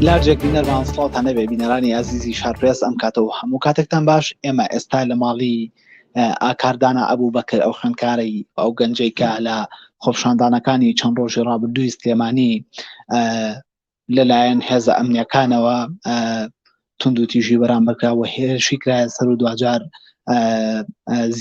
لارجێک بینەرمان سڵاتان هەبێ بینەرانی عزیزی شارپرێس ئەم کاتەوە هەموو کاتێکتان باش. ئێمە ئێستا لە ماڵی ئاکاردانا ئەبوو بەکر ئەو خوێندکارەی ئەو گەنجەی کە لە خۆپشاندانەکانی چەند ڕۆژی ڕابردووی سلێمانی لەلایەن هێزە ئەمنیەکانەوە تونند و تیژی بەرامبەرکراوە هێرشی کرایە سەر و دوجار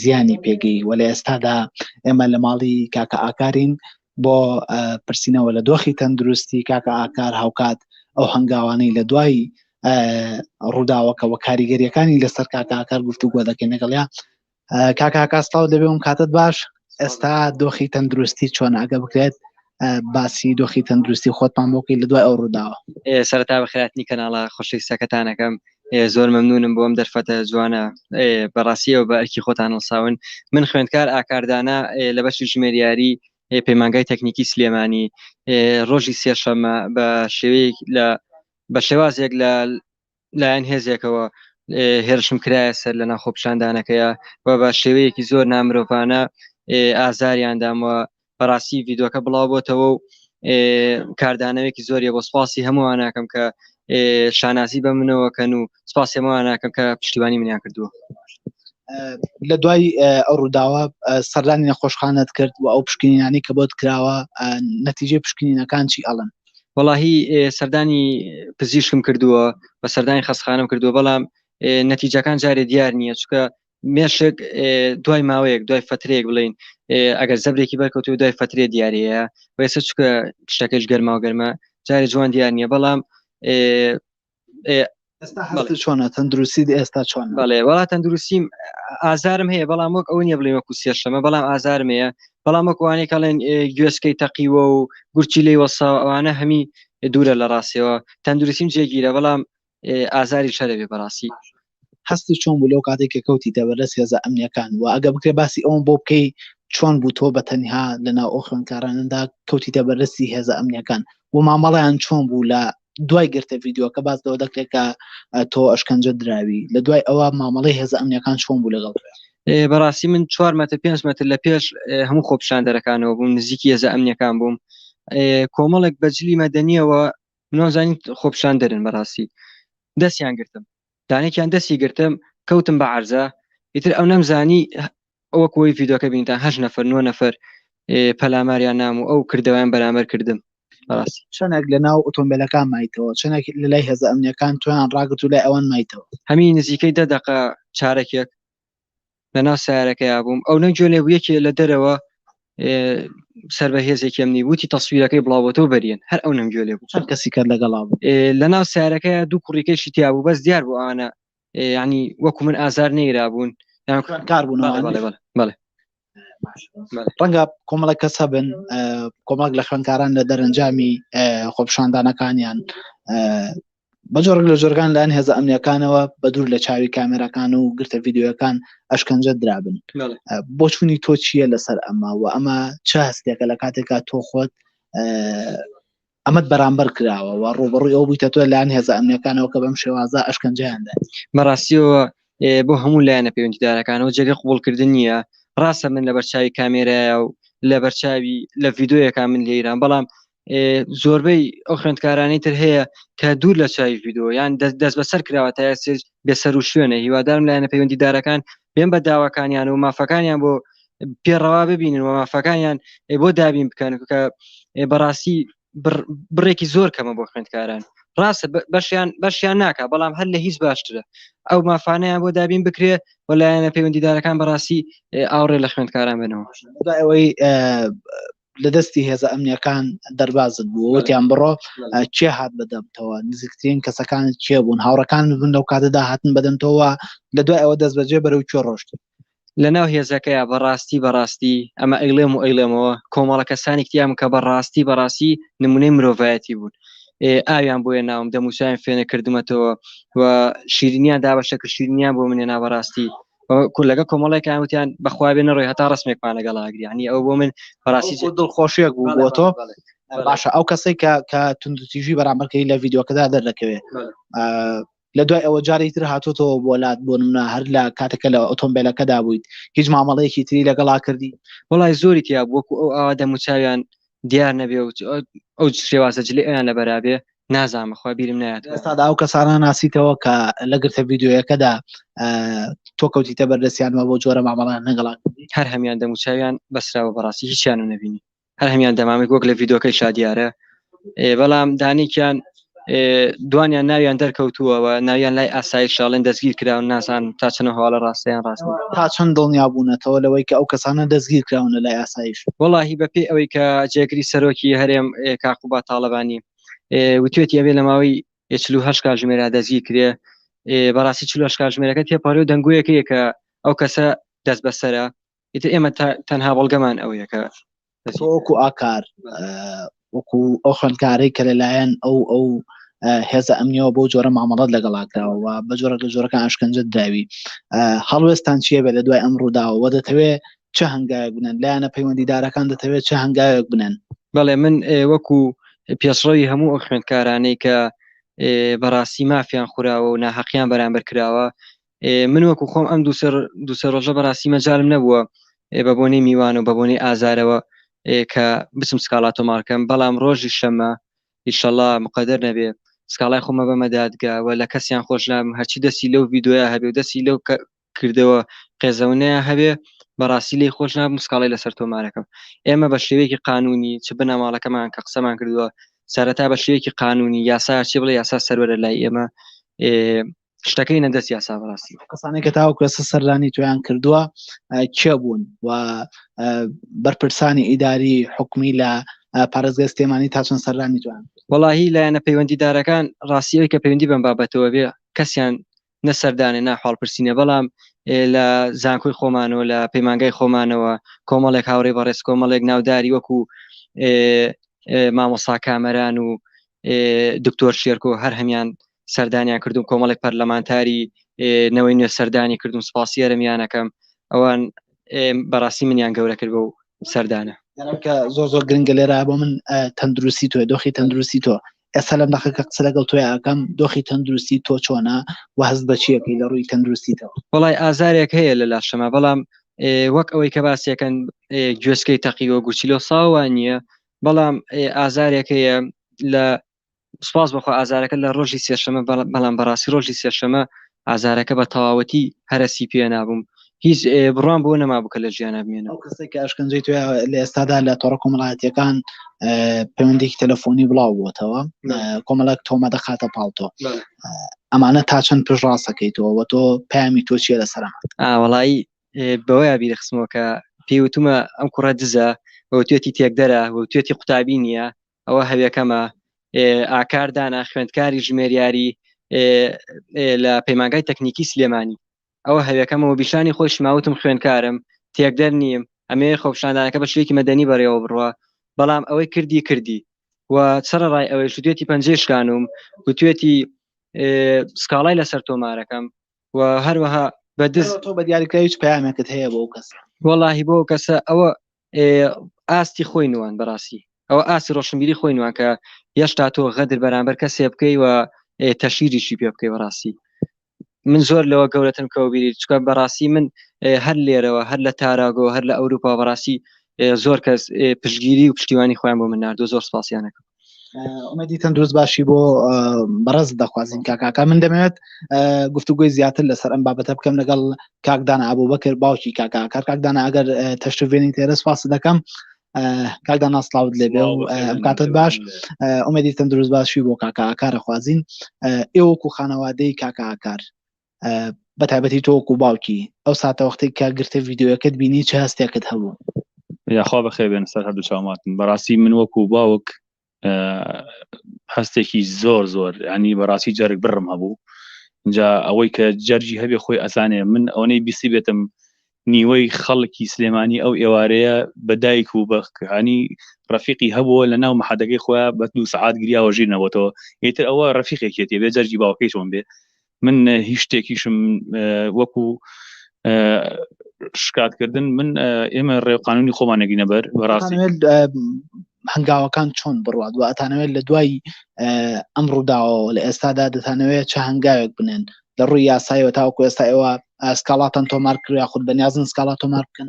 زیانی پێگەی وە لە ئێستادا ئێمە لە ماڵی کاکە ئاکارین بۆ پرسیینەوە لە دۆخی تەندروستی کاکە ئاکار هاوکات ئەو هەنگاوانەی لە دوای ڕووداوەکەوە کاریگەریەکانی لەسەر کاکە ئاکار گفتوگۆ دەکەین لەگەڵیا. کاکە ئاکاستاو دەبێم کاتت باش. ئێستا دۆخی تەندروستی چۆن ئەگە بکرێت باسی دۆخی تەندروستی خۆتمان بۆکەی لە دوای ئەو ڕووداوە. سەرەتا بەخێراتنی کەناڵە خۆشەویستەکەتانەکەم زۆر مەمنونم بۆ ئەم دەرفەتە جوانە بەڕاستیەوە بە ئەرکی خۆتان هەڵساون. من خوێندکار ئاکاردانا لە بەشی ژمێریاری پەیمانگای تەکنیکی سلێمانی ڕۆژی سێشەمە بە شێوازێک لایەن هێزێکەوە هێرشم کرایە سەر لە ناو خۆپشاندانەکەیە و بە شێوەیەکی زۆر نامرۆڤانە ئازاریاندامەوە. بەڕاستی ڤیدۆکە بڵاو بۆتەوە و کاردانەوەیەکی زۆریە بۆ سپاسی هەمووان ناکەم کە شانازی بە منەوەکەن و سپاسی هەمووان ناکەم کە پشتیوانی منیان کردووە. لە دوای ئەو ڕووداوە سەردانی نەخۆشخانت کرد و ئەو پشکنینانی کە بۆت کراوە نەتیجەی پشکنینەکان چی ئەڵن؟ وەڵاهی سەردانی پزیشکم کردووە بە سەردانی خەستخانەم کردووە بەڵام نەتیجەکان جارێ دیار نییە چکە مێشک دوای ماوەیەک دوای فترەیەک بڵین ئەگەر زەبرێکی بەرکەوتو دوای فترێ دیارەیە وێسە چکە شتەکەش گەرما و گەرمە جارێ جوان دیار نییە. بەڵام چۆنە تەندروستی ئێستا چۆن؟ بەڵێ وڵات تەندروستیم ئازارم هەیە بەڵام وەک ئەو نییە بڵێ وەکو سێشەمە بەڵام ئازارم هەیە بەڵام وەکوانەی کەڵێن گوێسکەی تەقیوە و گورچی لێی وەساوە ئەوانە هەمی دوورە لە ڕاستیەوە تەندروستیم جێگیرە بەڵام ئازاری شەرەبێ بەڕاستی. هەستی چۆن بوو لەو کاتێک کە کەوتی دەبەرەست هێزە ئەمنیەکان و ئەگە بکرێ باسی ئەوم بۆ بکەی چۆن بوو تۆ بە تەنها لەناو ئەو خوێندکارانەدا کەوتی دەبەرەستی هێزە ئەمنیەکان و مامەڵەیان چۆن بوو لە دوای گرتە ڤیدیۆکە باس لەوە دەکرێت کە تۆ ئەشکەنجە دراوی لە دوای ئەوە مامەڵەی هێزە ئەمنیەکان چۆن بوو لەگەڵ؟ بەڕاستی من 4 مەتر 5 مەتر لە پێش هەموو خۆپشاندەرەکانەوە بووم نزیکی هێزە ئەمنیەکان بووم. کۆمەڵێک بەجلی مەدەنیەوە منۆزانین خۆپشاندەرن بەڕاستی دەستیان گرتم دانێکیان دەستی گرتم کەوتم بە عەرزە ئیتر ئەو نەمزانی ئەوە کۆی ڤیدۆکە بینتان 8 نەفەر 9 نەفەر پەلاماریان نام و ئەو کردەوەیان بەرامبەر کردم. بەڕاستی چەندێک لە ناو ئۆتۆمبیلەکان مایتەوە چەندێک لە لای هێزە ئەمنیەکان تۆیان ڕاگرت و لای ئەوان مایتەوە هەمی نزیکەی 10 دقە چارەکێک لە ناو سیارەکەیا بووم. ئەو نەگوێنێ یەکێ لە دەرەوە سەر بە هێزێکی ئەمنی وتی تەسویرەکەی بڵاوەتەوە بەریێن هەر ئەو نەمگوێ بوو. چەند کەسی کرد لەگەڵا بوو لە ناو سیارەکەی دوو کوڕیکەشی تیا بوو بەس دیار بوو ئەوانە ینی وەکو من ئازار نەیرا بوون کار بوون. ڕەنگە کۆمەڵک کەس هەبن کۆمەڵک لە خوێندکاران لە دەرەنجامی خۆپشاندانەکانیان بەجۆرگ لە جۆرگان لەەن هێزە ئەمنیەکانەوە بە دوور لە چاوی کامێرەکان و گرتە ڤیدیۆەکان ئەشکەنجە درابن. بۆ چوونی تۆ چییە لەسەر ئەمە و ئەمە چه هەستێکە لە کاتێکا تۆ خۆت ئەمەد بەرامبەر کراوە و ڕۆبەڕووی ئەو بوویتە تۆ لایەن هێزە ئەمنیەکانەوە کە بەم شێوازە ئەشکەنجەیاندا؟ بەڕاستیەوە بۆ هەموو لایەنە پەیوەندیدارەکانەوە جێگە قوبوڵکردن نییە. ڕاستە من لە بەرچاوی کامێرایە و لە بەرچاوی لە ڤیدۆیەکان من لێران بەڵام زۆربەی ئەو خوێندکارانەی تر هەیە کە دوور لە چاوی ڤیدۆ یان دەست بەسەر کراوە تا بێسەر و شوێنە هیوادارم لایەنە پەیوەندیدارەکان بێن بە داواکانیان و مافەکانیان بۆ پێڕەوا ببینن و مافەکانیان بۆ دابین بکەن کە بەڕاستی بڕێکی زۆر کەمە بۆ خوێندکاران. ڕاستە بەشیان ناکە بەڵام هەر لە هیچ باشترە ئەو مافانەیان بۆ دابین بکرێ و لایەنە پەیوەندیدارەکان بەڕاستی ئاوڕێ لە خوێندکاران بنەوە. ئەوەی لە دەستی هێزە ئەمنیەکان دەربازت بوو وتیان بڕۆ چێ هات بەدەمتەوە نزیکترین کەسەکانت چێ بوون هاوڕەکان بن لەو کاتەدا هاتن بەدەمتەوە لە دوای ئەوە دەست بەجێ بەرەو کوێ ڕۆشت؟ لە ناو هێزەکەیە بەڕاستی ئەمە ئەیڵێم و ئەیڵێمەوە کۆمەڵە کەسانی کتیام کە بەڕاستی نمونەی مرۆڤایەتی بوون ئاویان بۆیە ناوم دەموچیان فێنە کردمەتەوە و شیرینیان دابەشە کرد شیرینیان بۆ منێ نابەڕاستی لەگە کۆمەڵێکیان وتیان بەخوا بێ نەڕۆی هەتا ڕسمێکمان لەگەڵاگری ینی ئەو بۆ من بەڕاستی دڵخۆشیەک بوو بۆ تۆ. باشە ئەو کەسێک کە توندوتیژی بەرامبەرکەی لە ڤیدۆکەدا دەردەکەوێت لە دوای ئەوە جارێکی تر هاتوۆتەوە بۆلات بۆ نمونە هەر لە کاتێکە لە ئۆتۆمبیلەکەدا بوویت هیچ مامەڵەیەکی تری لەگەڵا کردی؟ وڵای زۆری تیا وەکو ئەو ئاوا دەموچاویان دیار نەبێ ئەو شێوازە جلێ ئەیان لە بەرابێ نازانم خوا بیرم نایەت ئێستادا ئەو کەسانە ناسیتەوە کە لەگرتە ڤیددیۆیەکەدا تۆ کەوتیتە بەردەستیانەوە بۆ جۆرە مامەڵان نەگەڵان هەر هەمیان دەموچاویان بەسراوە بەڕاستی هیچیان و نەبینی هەر هەمیان دەمامێک وەک لە ڤیددیۆکەی شادیارە بەڵام دانێکیان دوانیان ناویان دەرکەوتووەوە ناویان لای ئاسایی شاڵێن دەستگیر کراون ناسان تا چەنە هەواڵە ڕاستیان ڕاست تا چەند دڵنیا بوونەتەوە لەوەی کە ئەو کەسانە دەستگیر کراونە لای ئاسایش وەڵاهی بەپێ ئەوەی کە جێگری سەرۆکی هەرێم کاقوبا تاڵەبانی وتوێتی ئەبێ لە ماوەی 48 کاتژمێرە دەستگیر کرێ بەڕاستی 48 کاتژمێرەکە تێپەڕی و دەنگوویەکەیە کە ئەو کەسە دەست بەسەرە ئیتر ئێمە تەنها بەڵگەمان ئەوەیە وەکو ئاکار وەکو ئەو خوێندکارەی کە لەلایەن ئەو هێزە ئەمنیەوە بۆ جۆرە مامەڵەت لەگەڵاکراوە بە جۆرە لە جۆرەکان ئاشکەنجە دراوی هەڵوێستان چیە بێ لە دوای ئەم ڕووداوە دەتەوێت چه هەنگایەک بنن لایەنە پەیوەندیدارەکان دەتەوێت چه هەنگایەک بنن بەڵێ من وەکو پێشڕەوی هەموو ئەو خوێندکارانەی کە بەڕاستی مافیان خوراوە و ناحەقیان بەرامبەر کراوە من وەکو خۆم ئەم دووسە ڕۆژە بەڕاستی مەجالم نەبووە بە بۆنەی میوان و بە بۆنەی ئازارەوە کە بچم سکاڵا تۆمارکەم بەڵام ڕۆژی شەمە ئیشەڵا مقەدەر نەبێ سکاڵای خۆمە بەمە دادگاوە لە کەسیان خۆش نام هەرچی دەستی لەو ڤیددیۆیە هەبێ و دەستی لەو کردەوە قێزەونەیە هەبێ بەڕاستی لی خۆش ناب مسکاڵی لەسەر تۆمارەکەم ئێمە بە شێوەیەکی قانونی چ بنەماڵەکەمان کە قسەمان کردووە سەرەتا بە شێوەیەکی قانونی یاسا چی بڵێ یاسا سەروەرە لای ئێمە شتەکەی نەدەست یاسا بەڕاستی کەسانێک کە تاوەکو ئێستا سەردانی تۆیان کردووە کێ بوون و بەرپرسانی ئیداری حکومی لە پارێزگای سلێمانی تا چەند سەردانی تویان وەڵاهی لایەنە پەیوەندیدارەکان ڕاستیەوەی کە پەیوەندی بەم بابەتەوە بێ کەسیان نەسەردانێ ناحواڵپرسینە بەڵام لە زانکۆی خۆمانەوە لە پەیمانگای خۆمانەوە کۆمەڵێک هاوڕێ بەڕێز کۆمەڵێک ناوداری وەکو مامۆستا کامەران و دکتۆر شێرکۆ هەر هەمیان سەردانیان کردوم کۆمەڵێک پەرلەمانتاری نەوەی نوێ سەردانی کردوم سپاسی هەرمیانەکەم ئەوان بەڕاستی منیان گەورە کرد بە و سەردانە کە زۆر گرنگە لێرە بۆ من تەندروستی تۆ دۆخی تەندروستی تۆ ئێستا لەم دەقەکە قسە لەگەڵ تۆی ئاکەم دۆخی تەندروستی تۆ چۆنە و هەست بە چیەکەی لە ڕووی تەندروستیتەوە وەڵای ئازارێک هەیە لە لاشەمە بەڵام وەک ئەوەی کە باسیەکەن گوێسکەی تەقیوە گوچیلۆ ساوان نییە بەڵام ئازارێک هەیە لە سپاس بەخوا ئازارەکە لە ڕۆژی سێشەمە بەڵام بەڕاستی ڕۆژی سێشەمە ئازارەکە بە تەواوەتی هەرەسی پێ نابووم هیچ بڕوان بۆ نەمابووکە لە ژیانە بمێنە ئەو کەسێک کە ئەشکەنجەی توێ لە ئێستادا لە تۆڕە کۆمەڵایەتیەکان پەیوەندێکی تەلەفۆنی بڵاو بووتەوە کۆمەڵک تۆمە دەخاتە پاڵتۆ ئەمانە تا چەند پشت ڕاستەکەیتەوە و تۆ پامی تۆ چیە لەسەرمە وەڵایی بەوەی بیرە خستمەوە کە پێیوتمە ئەم کوڕە دزە وتوێتی تێکدەرە وتوێتی قوتابی نییە ئەوە هەویەکەمە ئاکاردانا خوێندکاری ژمێریاری لە پەیمانگای تەکنیکی سلێمانی ئەوە هەویەکەمەوە بیشانی خۆش ماوتم خوێندکارم تێکدەر نیم ئەمێ خۆپشاندانەکە بە شوێکی مەدەنی بەڕێوە بڕوە بەڵام ئەوەی کردی و چرە ڕای ئەوەی شتێتی پەنجێشکانم وتوێتی سکاڵای لەسەر تۆمارەکەم و هەروەها بەدز تۆ بە دیاریکراوی هیچ پەیامێکت هەیە بۆ کەس وەڵاهی بۆ کەسە ئەوە ئاستی خۆی نوان بەڕاستی ئەوە ئاسی ڕۆشنبیری خۆی نوان کە هێشتا تۆ غەدر بەرامبەر کەسێ بکەی و تەشیریشی پێ بکەی بەڕاستی من زۆر لەوە گەورەتم کەوبیری چکە بەڕاستی من هەر لێرەوە هەر لە تاراگۆ هەر لە ئەوروپا بەڕاستی زۆر کەس پشتگیری و پشتیوانی خۆیان بۆ من ناردووە زۆر سپاسیانەکە ئومێدی تەندروست باشی بۆ بەڕز دەخوازیین کاکاکە من دەمەوێت گفتوگوی زیاتر لەسەر ئەم بابەتە بکەم لەگەڵ کاکدانە ئابوبەکر باوکی کاکاکە کاکدانە ئەگەر تەشریفێنی تێرە سپاس دەکەم کاکدانە سڵاوت لێبێ و ئەم کاتت باش ئومێدی تەندروست باشی بۆ کاکاکارە خوازیین ئێوەکو خانەوادەی کاکاکار بە تایبەتی تۆکو باوکی ئەو ساتە وەختێک کە گرتە ڤیددیۆەکەت بینی چه هەستێکت هەبوو یاخوا بەخێر بێن سەر هەردوو چاوماتن بەڕاستی من وەکو باوک هەستێکی زۆر ینی بەڕاستی جەرگ بڕم هەبوو اینجا ئەوەی کە جەرجی هەبێ خۆی ئەزانێ من ئەوەی بیسی بێتم نیوەی خەڵکی سلێمانی ئەو ئێوارەیە بەدایک و بەخانی ڕەفیقی هەبووە لە ناو مەحەدەکەی خۆیان بە 2 سەعات گریاوە ژیر نەبووەوە ئیتر ئەوە ڕەفیقێکێتی بێ جەرجی باوکەی چۆن بێ من هیچ شتێکیشم وەکو شکاتکردن من ئێمە ڕێوقانونی خۆمانەگی نەبەر بەڕاستی هەنگاوەکان چۆن بڕوات و ئەتانەوێت لە دوای ئەم ڕووداوە لە ئێستادا دەتانەوێت چه هەنگاوێک بنێن لە ڕووی یاسایەوە تاوەکو ئێستا ئێوە سکاڵاتان تۆمار کرد خود بەنیازن سکاڵات تۆمار بکەن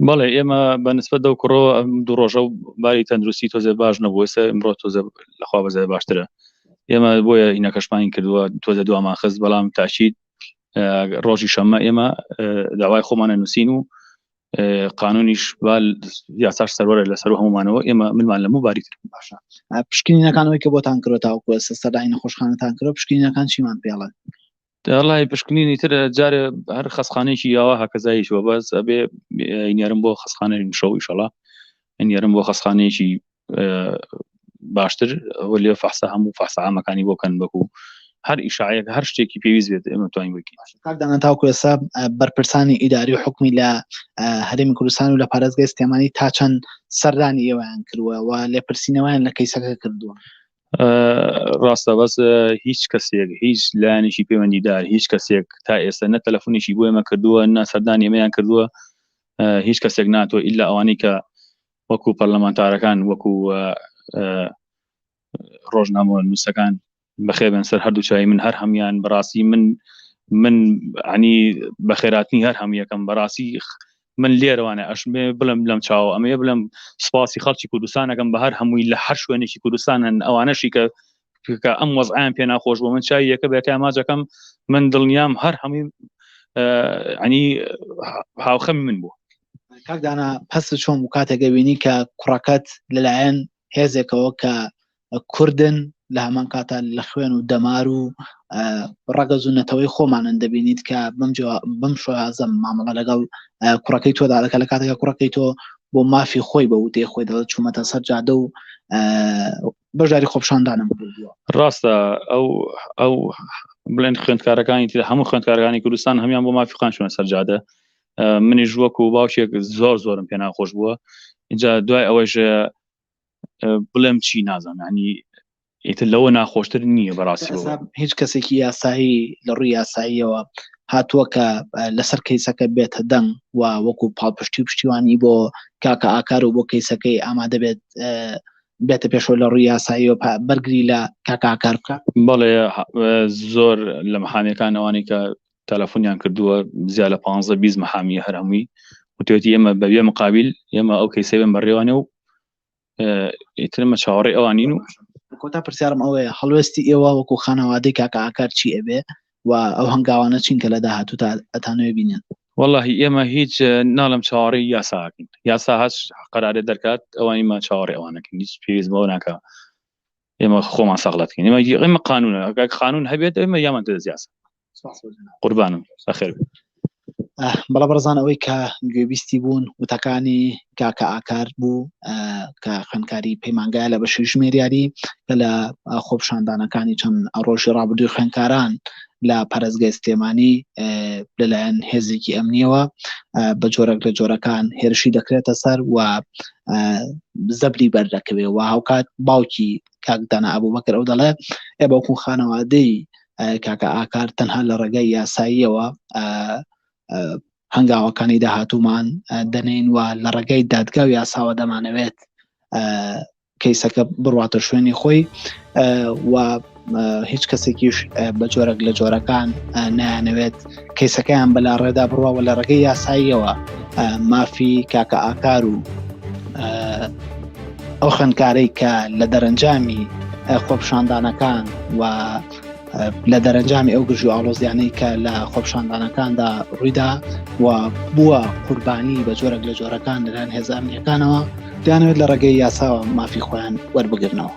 بەڵێ ئێمە بەنسبەت دەو کوڕۆ دوو ڕۆژە و باری تەندروستی تۆزێ باش نەبوو ئێستا ئەمڕۆ تۆزە لەخوا بەزای باشترە ئێمە بۆیە هینەکەشمانی کردووە تۆزە دوامان خست بەڵام تاچیت ڕۆژی شەمە ئێمە داوای خۆمانە نووسین و قانونیش یاساش سەرۆرە لەسەر هەمومانەوە ئێمە منمان لە مباریتر باشە پشکنینەکانەوەی کە بۆتان کرۆ تاوکو سەردانی نەخۆشخانەتان کرۆ پشکنینەکان چیمان پێڵێ دەڵای پشکنینی تر جارە هەر خەسخانەیەکی یاوە هەکەزاییشوە بەس ئەبێ ئینیارم بۆ خەسخانەی شەو ئیشەڵا ئینیارم بۆ خەسخانەیەکی باشتر ئەوە لێ فەحسە هەموو فەحسە عامەکانی بۆکەن بەکو هەر ئیشاعەیەک هەر شتێکی پێویست بێت ئێمە توانین بکەین. کاکدانە تاوکو ئێستا بەرپرسانی ئیداری و حکمی لە هەرێمی کوردستان و لە پارێزگای سلێمانی تا چەند سەردانی ئێوەیان کردووە و لێپرسینەوەیان لە کەیسەکە کردووە؟ ڕاستە بەس هیچ کەسێک هیچ لایەنێکی پەیوەندیدار هیچ کەسێک تا ئێستا نە تەلەفۆنێکی بۆ ئێمە کردووە نە سەردانی ئێمەیان کردووە هیچ کەسێک ناتوە ئیلا ئەوانەی کە وەکو پەرلەمانتارەکان وەکو ڕۆژنامە نووسەکان بەخێبن سەر هەردوو چای من هەر هەمیان بەڕاستی من عنی بەخێراتنی هەر هەمیەکەم بەڕاستی من لێرەوانە ئەشمێ بڵم لەم چاوە ئەمەیە بڵم سپاسی خەڵکی کوردستانەکەم بە هەر هەمووی لە هەر شوێنێکی کوردستانن ئەوانەشی کە ئەم وەزعیان پێ ناخۆش بۆ من چای یەکە بەکە ماجەکەم من دڵنیام هەر هەمووی عنی هاوخەمی من بوو. کاکدانە هەست چۆن و کاتێکە بینی کە کوڕەکەت لەلایەن هێزێکەوە کە کوردن لە هەمان کاتە لە خوێن و دەمار و ڕەگەز و نەتەوەی خۆمانن دەبینیت کە بم شۆازم مامەڵە لەگەڵ کوڕەکەی تۆدا دەکە لە کاتێکە کوڕەکەی تۆ بۆ مافی خۆی بە وتێ خۆی دەڵێت چوومەتە سەر جادە و بەشداری خۆپشاندانم بووە. ڕاستە ئەو بڵێن خوێندکارەکانی تر هەموو خوێندکارەکانی کوردستان هەمیان بۆ مافی خۆیان چوونە سەر جادە منیش وەکو باوکێک زۆرم پێ ناخۆش بووە اینجا دوای ئەوەش بڵێم چی نازانم ینی ئیتر لەوە ناخۆشتر نییە بەڕاستی هیچ کەسێکی یاسایی لە ڕووی یاساییەوە هاتووە کە لەسەر کەیسەکە بێتە دەنگ و وەکو پاڵپشتی و پشتیوانی بۆ کاکە ئاکار و بۆ کەیسەکەی ئامادە بێتە پێشەوە لە ڕووی یاساییەوە بەرگری لە کاکە ئاکار بکە؟ بەڵێ زۆر لە مەحامەکان ئەوانەی کە تەلەفۆنیان کردووە زیاد لە 15-20 مەحامی هەر هەمووی وتێتی ئێمە بەبێ مقابل ئێمە ئەو کەیسە بێن بەڕێوانێ و ئیترمە چاوەڕێ ئەوانین و کۆتا پرسیارم ئەوەیە هەڵوێستی ئێوە وەکو خانەوادەی کاکە ئاکار چی ئەبێ و ئەو هەنگاوانە چینکە لە داهاتووتا ئەتانوێ بینن؟ واللهی ئێمە هیچ ناڵم چاوەڕێی یاساکەین یاسا هەست قەرارێ دەرکات ئەوانیمە چاوەڕێ ئەوانەکەین هیچ پێویست بەوە ناکە ئێمە خۆمان سەغڵەتکەین ئێمە قانونە ئەگەر قانون هەبێت ئێمە یامان تێ یاسا قوربانم بەخێر بەڵام بەڕزان ئەوەی کە گوێبیستی بوون وتەکانی کاکە ئاکار بوو کە خوێندکاری پەیمانگایە لە بەشی ژمێریاری کە لە خۆپشاندانەکانی چەند ڕۆژی ڕابردووی خوێندکاران لە پارێزگای سلێمانی لەلایەن هێزێکی ئەمنیەوە بە جۆرەك لە جۆرەکان هێرشی دەکرێتە سەر و زەبری بەردەکەوێ و هاوکات باوکی کاکدانە ئەبوبەکر ئەو دەڵێ باوکو خانەوادەی کاکە ئاکار تەنها لە ڕێگەی یاساییەوە هەنگاوەکانی داهاتوومان دەنین و لە ڕێگەی دادگا و یاساوە دەمانەوێت کەیسەکە بڕواتە شوێنی خۆی و هیچ کەسێکیش بە جۆرەك لە جۆرەکان نایانەوێت کەیسەکەیان بەلا ڕێدا بڕواوە لە ڕێگەی یاساییەوە مافی کاکە ئاکار و ئەو خوێندکارەی کە لە دەرەنجامی خۆپشاندانەکان و لە دەرەنجامی ئەو گژی ئاڵۆزیانەی کە لە خۆپشاندانەکاندا ڕوویدا و بووە قوربانی بە جۆرەك لە جۆرەکان لەلایەن هێزە ئەمنیەکانەوە دەیانەوێت لە ڕێگەی یاساوە مافی خۆیان وەربگرنەوە.